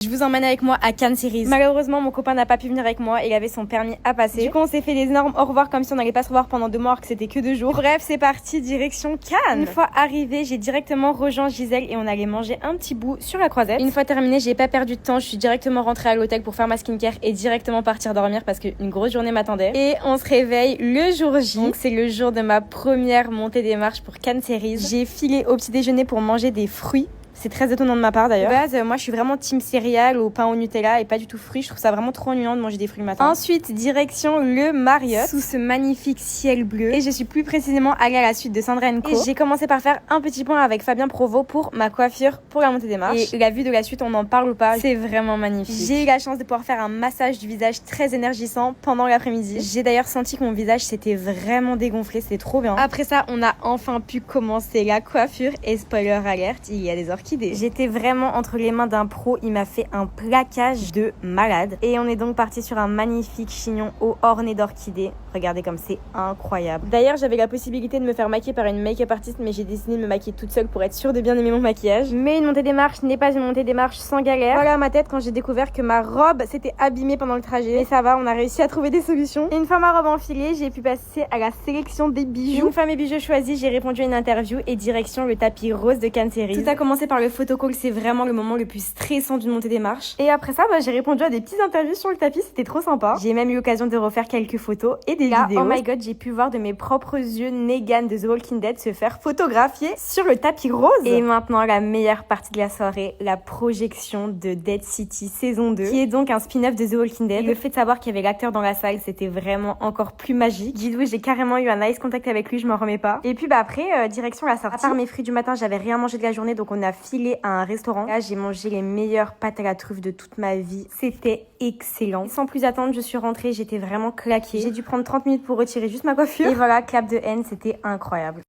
Je vous emmène avec moi à Cannes Series. Malheureusement, mon copain n'a pas pu venir avec moi. Il avait son permis à passer. Du coup, on s'est fait des énormes au revoir comme si on n'allait pas se revoir pendant 2 mois alors que c'était que 2 jours. Bref, c'est parti, direction Cannes. Une fois arrivée, j'ai directement rejoint Gisèle et on allait manger un petit bout sur la Croisette. Une fois terminé, j'ai pas perdu de temps. Je suis directement rentrée à l'hôtel pour faire ma skincare et directement partir dormir parce qu'une grosse journée m'attendait. Et on se réveille le jour J. Donc, c'est le jour de ma première montée des marches pour Cannes Series. J'ai filé au petit déjeuner pour manger des fruits. C'est très étonnant de ma part d'ailleurs. De base, moi je suis vraiment team céréales au pain au Nutella et pas du tout fruits. Je trouve ça vraiment trop ennuyant de manger des fruits le matin. Ensuite, direction le Marriott sous ce magnifique ciel bleu. Et je suis plus précisément allée à la suite de Sandra & Co. Et j'ai commencé par faire un petit point avec Fabien Provost pour ma coiffure pour la montée des marches. Et la vue de la suite, on en parle ou pas, c'est vraiment magnifique. J'ai eu la chance de pouvoir faire un massage du visage très énergisant pendant l'après-midi. J'ai d'ailleurs senti que mon visage s'était vraiment dégonflé, c'était trop bien. Après ça, on a enfin pu commencer la coiffure et spoiler alerte, il y a des orchidées. J'étais vraiment entre les mains d'un pro, il m'a fait un plaquage de malade. Et on est donc parti sur un magnifique chignon haut orné d'orchidées. Regardez comme c'est incroyable. D'ailleurs, j'avais la possibilité de me faire maquiller par une make-up artiste, mais j'ai décidé de me maquiller toute seule pour être sûre de bien aimer mon maquillage. Mais une montée des marches n'est pas une montée des marches sans galère. Voilà ma tête quand j'ai découvert que ma robe s'était abîmée pendant le trajet. Mais ça va, on a réussi à trouver des solutions. Et une fois ma robe enfilée, j'ai pu passer à la sélection des bijoux. Une fois mes bijoux choisis, j'ai répondu à une interview et direction le tapis rose de Cannes Series. Tout a commencé par le photocall, c'est vraiment le moment le plus stressant d'une montée des marches. Et après ça, j'ai répondu à des petites interviews sur le tapis, c'était trop sympa. J'ai même eu l'occasion de refaire quelques photos et des vidéos. Oh my god, j'ai pu voir de mes propres yeux Negan de The Walking Dead se faire photographier sur le tapis rose. Et maintenant, la meilleure partie de la soirée, la projection de Dead City saison 2, qui est donc un spin-off de The Walking Dead. Et le fait de savoir qu'il y avait l'acteur dans la salle, c'était vraiment encore plus magique. Guidou, j'ai carrément eu un nice contact avec lui, je m'en remets pas. Et puis après, direction la sortie. À part mes fruits du matin, j'avais rien mangé de la journée, donc on a filé à un restaurant. Là, j'ai mangé les meilleures pâtes à la truffe de toute ma vie. C'était excellent. Et sans plus attendre, je suis rentrée, j'étais vraiment claquée. J'ai dû prendre 30 minutes pour retirer juste ma coiffure. Et voilà, clap de haine, c'était incroyable.